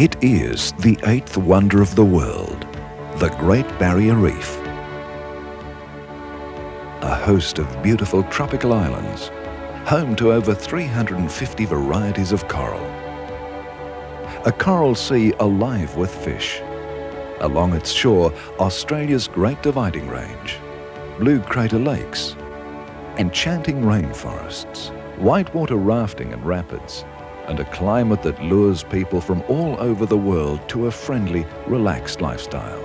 It is the eighth wonder of the world, the Great Barrier Reef. A host of beautiful tropical islands, home to over 350 varieties of coral. A coral sea alive with fish. Along its shore, Australia's Great Dividing Range, blue crater lakes, enchanting rainforests, whitewater rafting and rapids, and a climate that lures people from all over the world to a friendly, relaxed lifestyle.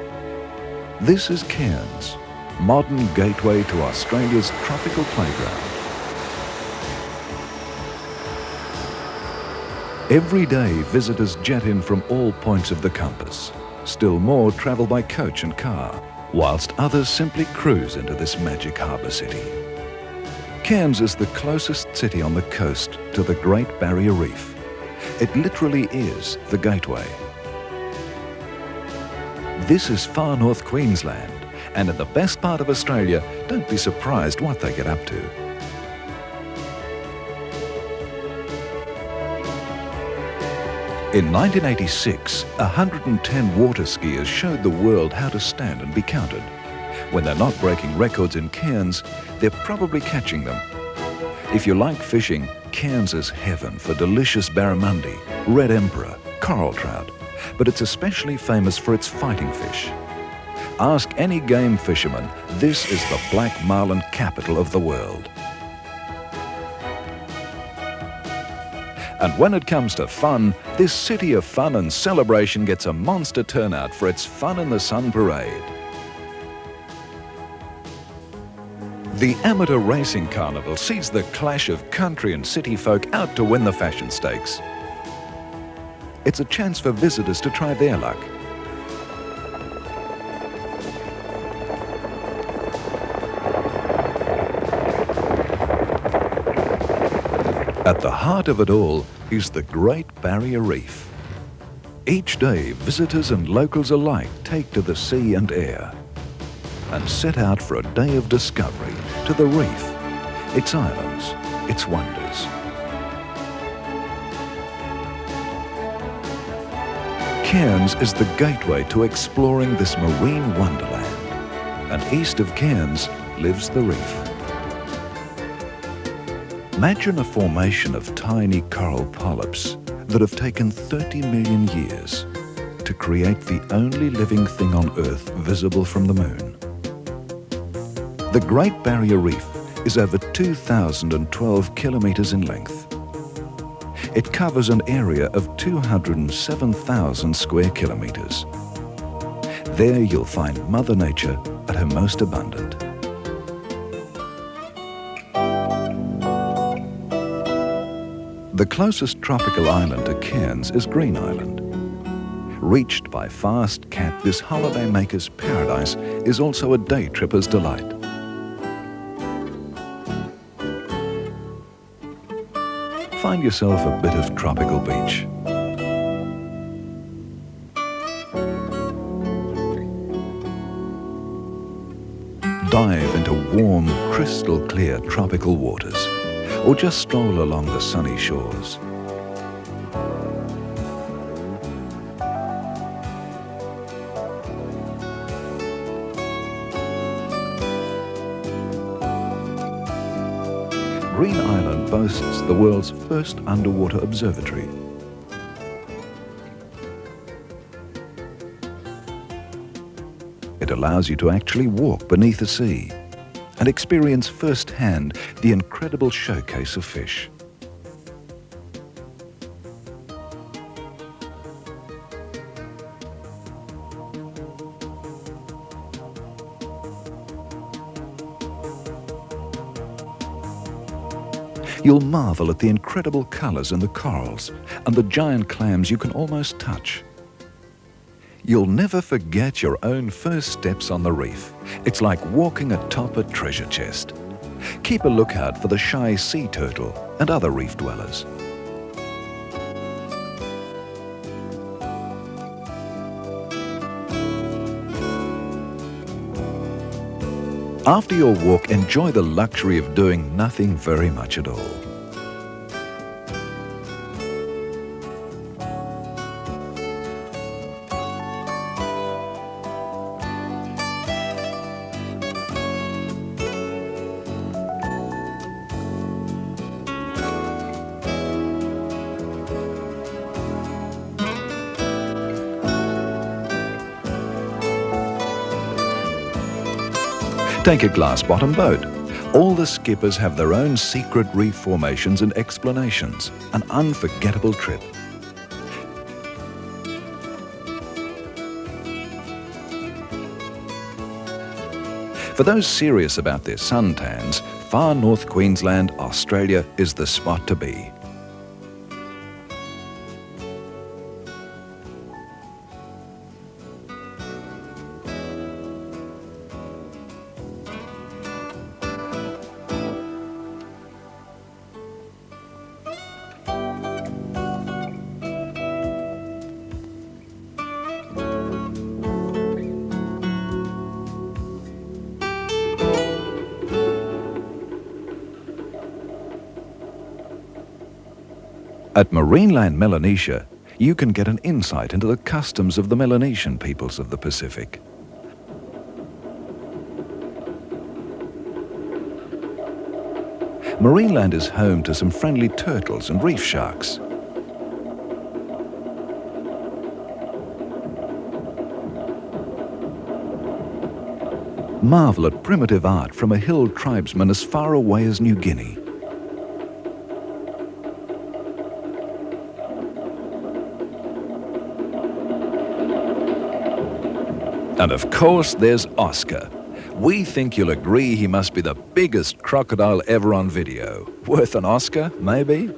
This is Cairns, modern gateway to Australia's tropical playground. Every day, visitors jet in from all points of the compass. Still more travel by coach and car, whilst others simply cruise into this magic harbour city. Cairns is the closest city on the coast to the Great Barrier Reef. It literally is the gateway. This is far north Queensland, and in the best part of Australia, don't be surprised what they get up to. In 1986, 110 water skiers showed the world how to stand and be counted. When they're not breaking records in Cairns, they're probably catching them. If you like fishing, Cairns is heaven for delicious barramundi, red emperor, coral trout, but it's especially famous for its fighting fish. Ask any game fisherman, this is the black marlin capital of the world. And when it comes to fun, this city of fun and celebration gets a monster turnout for its Fun in the Sun parade. The Amateur Racing Carnival sees the clash of country and city folk out to win the fashion stakes. It's a chance for visitors to try their luck. At the heart of it all is the Great Barrier Reef. Each day, visitors and locals alike take to the sea and air and set out for a day of discovery to the reef, its islands, its wonders. Cairns is the gateway to exploring this marine wonderland, and east of Cairns lives the reef. Imagine a formation of tiny coral polyps that have taken 30 million years to create the only living thing on Earth visible from the moon. The Great Barrier Reef is over 2,012 kilometres in length. It covers an area of 207,000 square kilometres. There you'll find Mother Nature at her most abundant. The closest tropical island to Cairns is Green Island. Reached by fast cat, this holidaymaker's paradise is also a day tripper's delight. Find yourself a bit of tropical beach. Dive into warm, crystal clear tropical waters, or just stroll along the sunny shores. Green Island boasts the world's first underwater observatory. It allows you to actually walk beneath the sea and experience firsthand the incredible showcase of fish. You'll marvel at the incredible colours in the corals and the giant clams you can almost touch. You'll never forget your own first steps on the reef. It's like walking atop a treasure chest. Keep a lookout for the shy sea turtle and other reef dwellers. After your walk, enjoy the luxury of doing nothing very much at all. Take a glass-bottom boat. All the skippers have their own secret reef formations and explanations. An unforgettable trip. For those serious about their suntans, far north Queensland, Australia is the spot to be. At Marineland, Melanesia, you can get an insight into the customs of the Melanesian peoples of the Pacific. Marineland is home to some friendly turtles and reef sharks. Marvel at primitive art from a hill tribesman as far away as New Guinea. And of course, there's Oscar. We think you'll agree he must be the biggest crocodile ever on video. Worth an Oscar, maybe?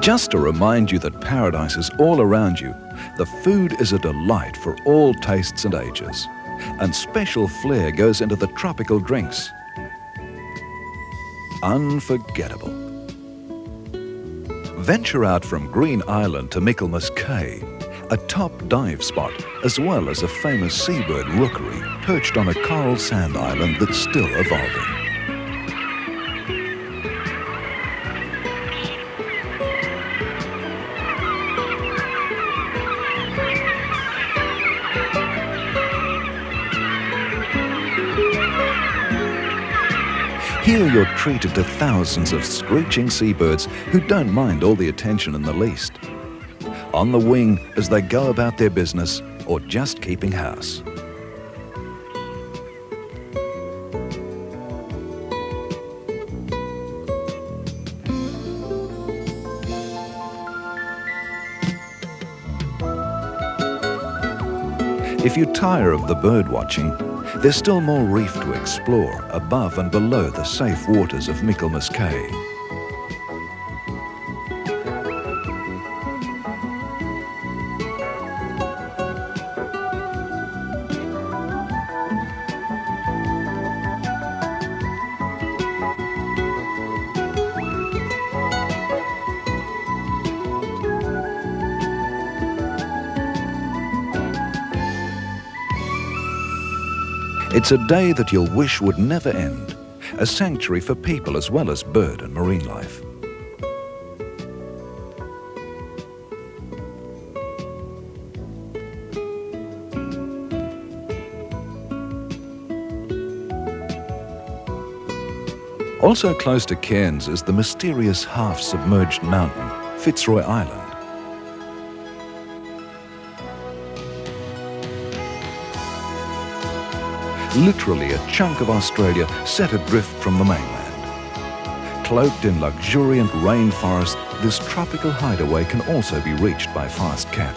Just to remind you that paradise is all around you, the food is a delight for all tastes and ages, and special flair goes into the tropical drinks. Unforgettable. Venture out from Green Island to Michaelmas Cay, a top dive spot, as well as a famous seabird rookery perched on a coral sand island that's still evolving. Here you're treated to thousands of screeching seabirds who don't mind all the attention in the least. On the wing as they go about their business or just keeping house. If you tire of the bird watching, there's still more reef to explore above and below the safe waters of Michaelmas Cay. It's a day that you'll wish would never end, a sanctuary for people as well as bird and marine life. Also close to Cairns is the mysterious half-submerged mountain, Fitzroy Island. Literally a chunk of Australia set adrift from the mainland. Cloaked in luxuriant rainforest, this tropical hideaway can also be reached by fast cat.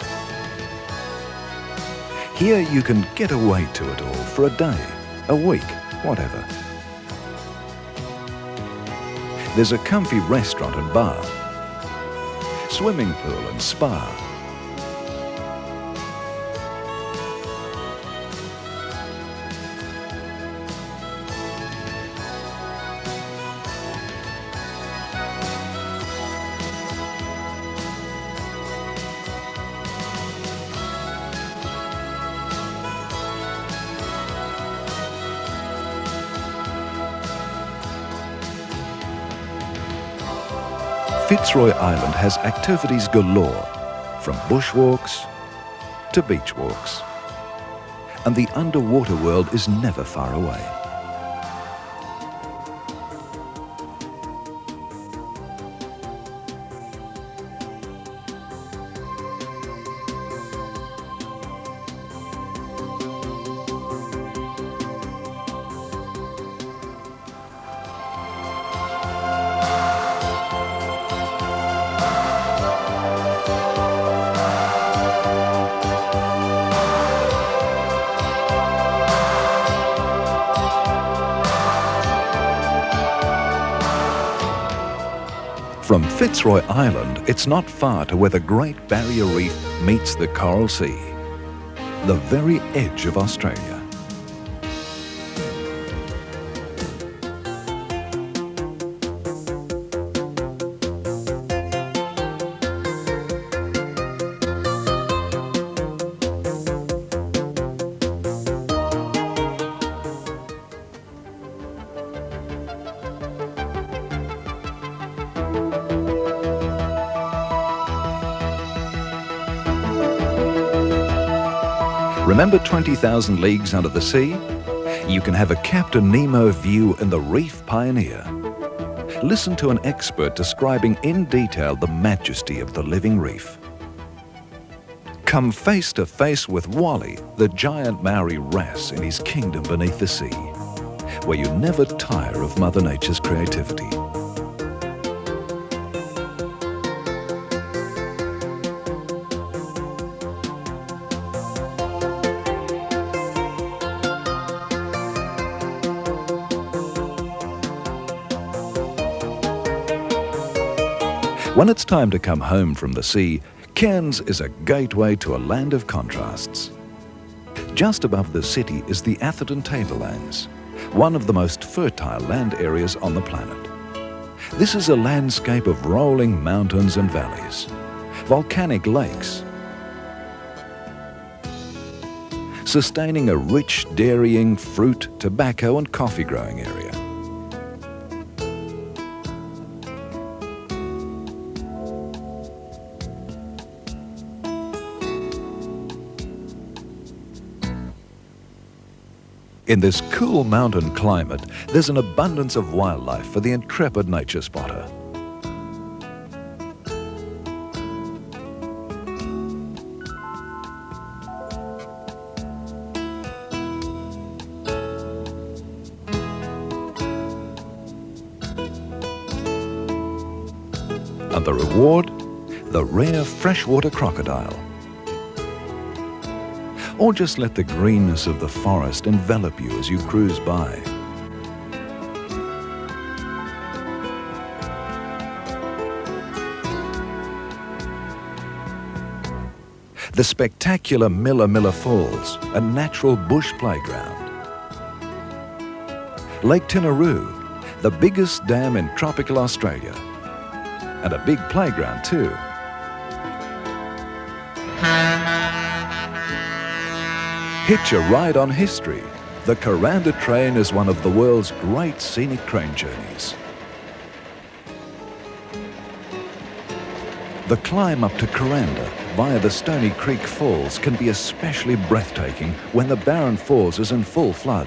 Here you can get away to it all for a day, a week, whatever. There's a comfy restaurant and bar, swimming pool and spa. Fitzroy Island has activities galore, from bushwalks to beach walks. and the underwater world is never far away. From Fitzroy Island, it's not far to where the Great Barrier Reef meets the Coral Sea, the very edge of Australia. Remember 20,000 Leagues Under the Sea? You can have a Captain Nemo view in the Reef Pioneer. Listen to an expert describing in detail the majesty of the living reef. Come face to face with Wally, the giant Maori wrasse in his kingdom beneath the sea, where you never tire of Mother Nature's creativity. When it's time to come home from the sea, Cairns is a gateway to a land of contrasts. Just above the city is the Atherton Tablelands, one of the most fertile land areas on the planet. This is a landscape of rolling mountains and valleys, volcanic lakes, sustaining a rich dairying, fruit, tobacco and coffee growing area. In this cool mountain climate, there's an abundance of wildlife for the intrepid nature spotter. And the reward? The rare freshwater crocodile. Or just let the greenness of the forest envelop you as you cruise by. The spectacular Milla Falls, a natural bush playground. Lake Tinaroo, the biggest dam in tropical Australia, and a big playground too. Hitch a ride on history. The Kuranda train is one of the world's great scenic train journeys. The climb up to Kuranda via the Stony Creek Falls can be especially breathtaking when the Barron Falls is in full flood.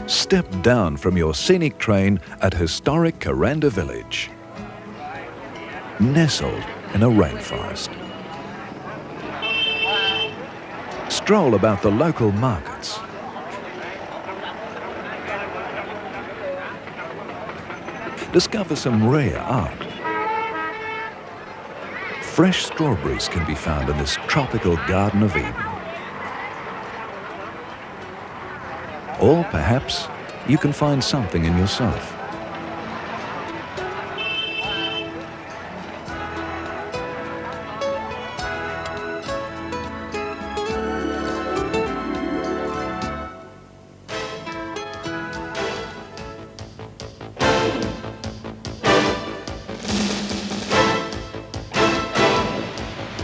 Step down from your scenic train at historic Kuranda Village, nestled in a rainforest. Stroll about the local markets. Discover some rare art. Fresh strawberries can be found in this tropical Garden of Eden. Or perhaps you can find something in yourself.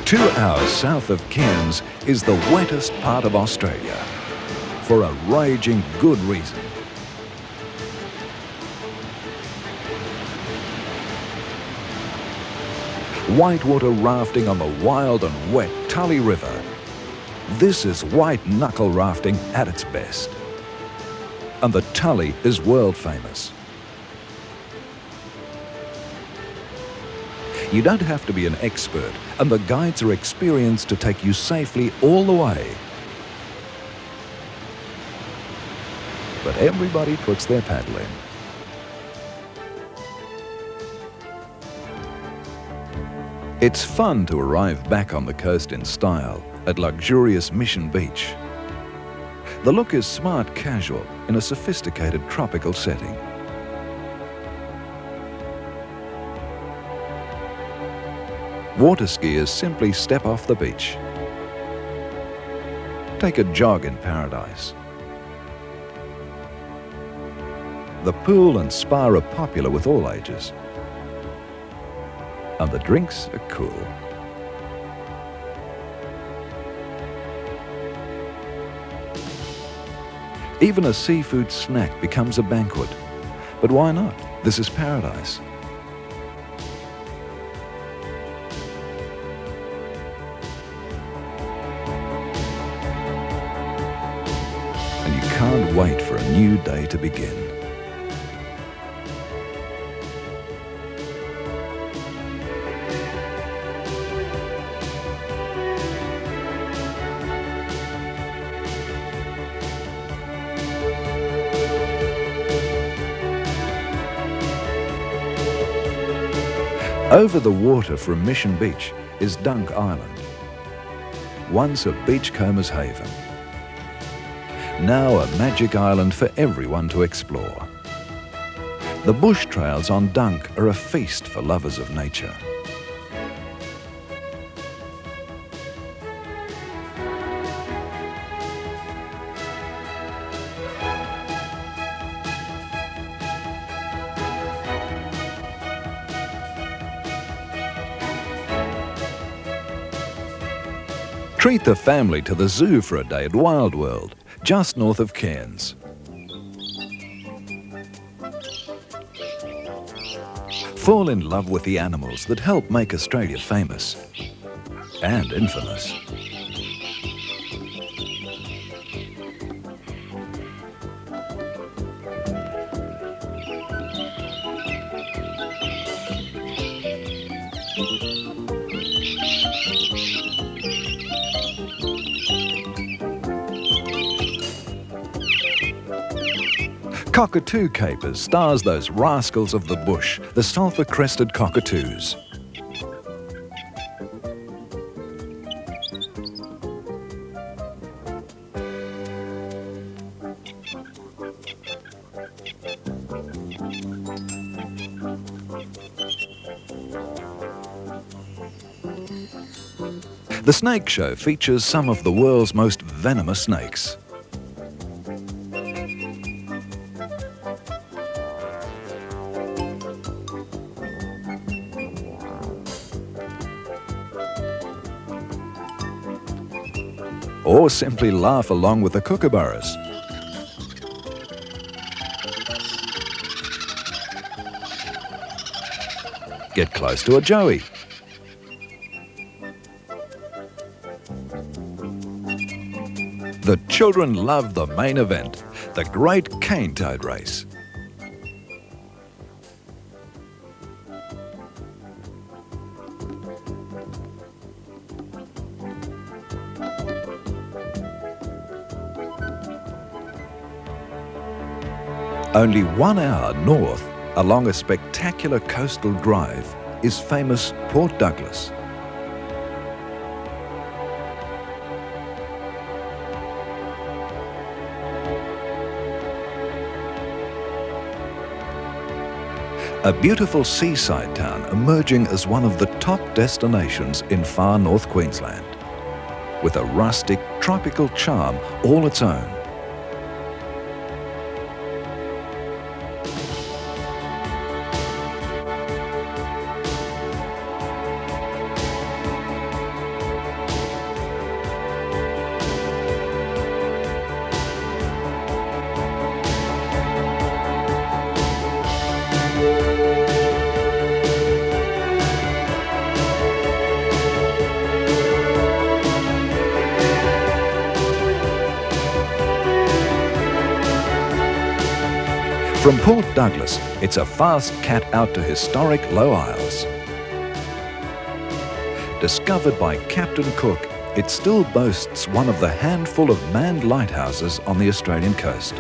Two hours south of Cairns is the wettest part of Australia. for a raging good reason. Whitewater rafting on the wild and wet Tully River. This is white knuckle rafting at its best. And the Tully is world famous. You don't have to be an expert, and the guides are experienced to take you safely all the way. But everybody puts their paddle in. It's fun to arrive back on the coast in style at luxurious Mission Beach. The look is smart casual in a sophisticated tropical setting. Water skiers simply step off the beach. Take a jog in paradise. The pool and spa are popular with all ages. And the drinks are cool. Even a seafood snack becomes a banquet. But why not? This is paradise. And you can't wait for a new day to begin. Over the water from Mission Beach is Dunk Island, once a beachcomber's haven. Now a magic island for everyone to explore. The bush trails on Dunk are a feast for lovers of nature. Treat the family to the zoo for a day at Wild World, just north of Cairns. Fall in love with the animals that help make Australia famous and infamous. Cockatoo capers stars those rascals of the bush, the sulphur-crested cockatoos. The snake show features some of the world's most venomous snakes. Or simply laugh along with the kookaburras. Get close to a joey. The children love the main event, the Great Cane Toad Race. Only 1 hour north, along a spectacular coastal drive, is famous Port Douglas. A beautiful seaside town emerging as one of the top destinations in far North Queensland, with a rustic, tropical charm all its own. From Port Douglas, it's a fast cat out to historic Low Isles. Discovered by Captain Cook, it still boasts one of the handful of manned lighthouses on the Australian coast.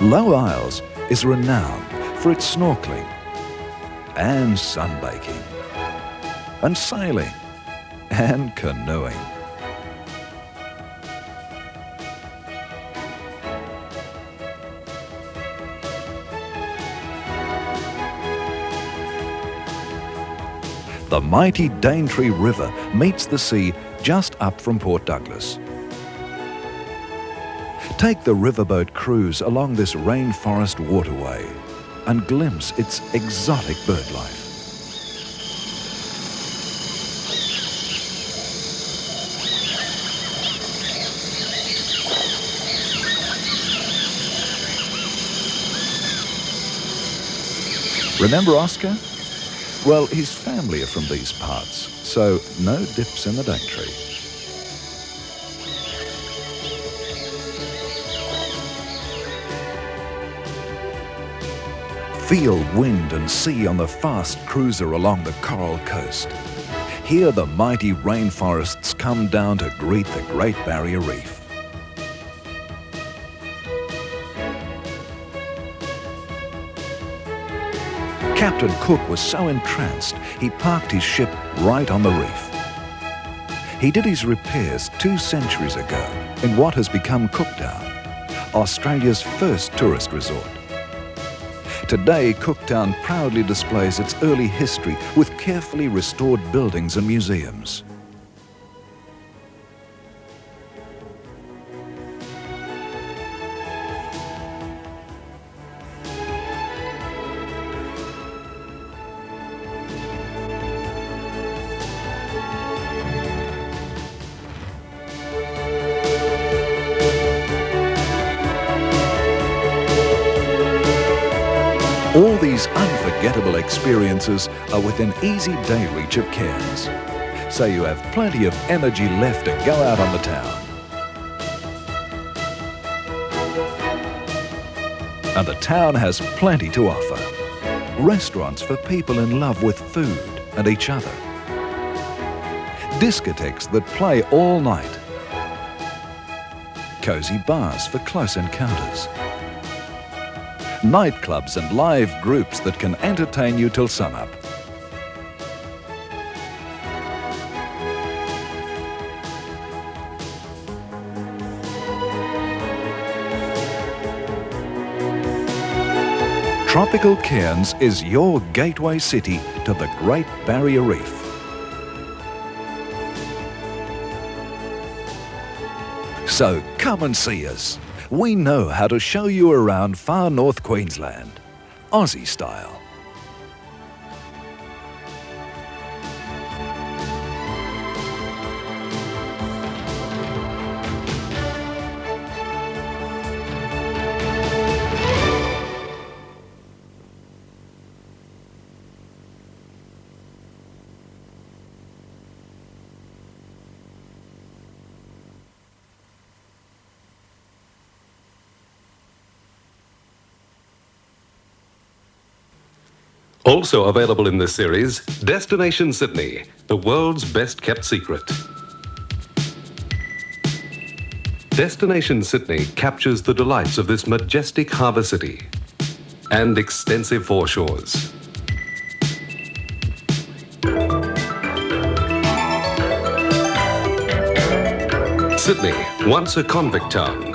Low Isles is renowned for its snorkelling and sunbaking and sailing and canoeing. The mighty Daintree River meets the sea just up from Port Douglas. Take the riverboat cruise along this rainforest waterway and glimpse its exotic birdlife. Remember Oscar? Well, his family are from these parts, so no dips in the Daintree. Feel wind and sea on the fast cruiser along the coral coast. Here the mighty rainforests come down to greet the Great Barrier Reef. Captain Cook was so entranced, he parked his ship right on the reef. He did his repairs 2 centuries ago in what has become Cooktown, Australia's first tourist resort. Today, Cooktown proudly displays its early history with carefully restored buildings and museums. All these unforgettable experiences are within easy day reach of Cairns, so you have plenty of energy left to go out on the town. And the town has plenty to offer. Restaurants for people in love with food and each other. Discotheques that play all night. Cozy bars for close encounters. Nightclubs and live groups that can entertain you till sunup. Tropical Cairns is your gateway city to the Great Barrier Reef. So come and see us. We know how to show you around far north Queensland, Aussie style. Also available in this series, Destination Sydney, the world's best kept secret. Destination Sydney captures the delights of this majestic harbour city and extensive foreshores. Sydney, once a convict town.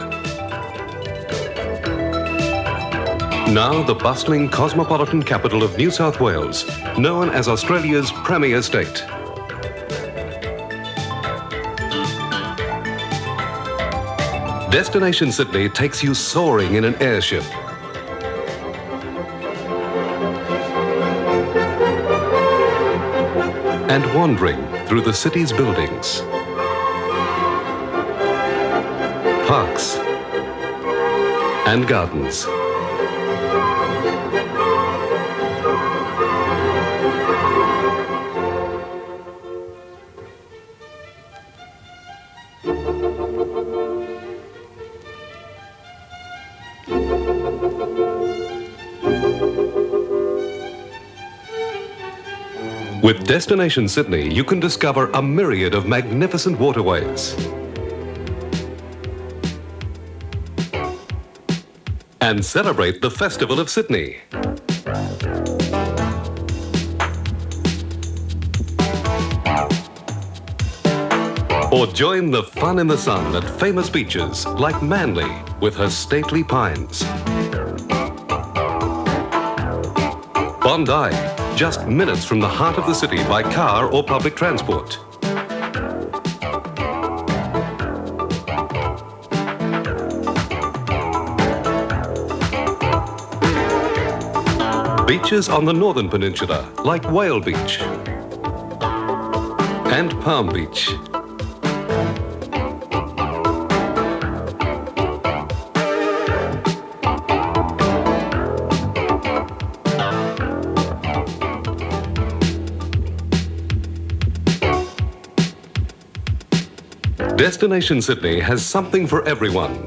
Now the bustling cosmopolitan capital of New South Wales, known as Australia's premier state. Destination Sydney takes you soaring in an airship. And wandering through the city's buildings, parks, and gardens. With Destination Sydney, you can discover a myriad of magnificent waterways and celebrate the Festival of Sydney. Or join the fun in the sun at famous beaches like Manly with her stately pines. Bondi, just minutes from the heart of the city by car or public transport. Beaches on the Northern Peninsula like Whale Beach and Palm Beach. Destination Sydney has something for everyone.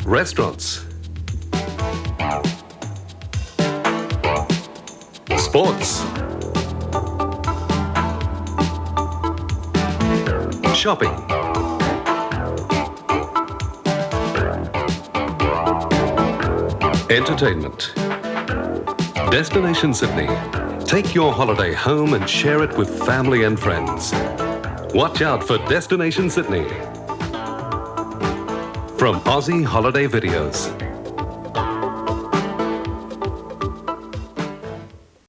Restaurants, sports, shopping, entertainment. Destination Sydney. Take your holiday home and share it with family and friends. Watch out for Destination Sydney from Aussie Holiday Videos.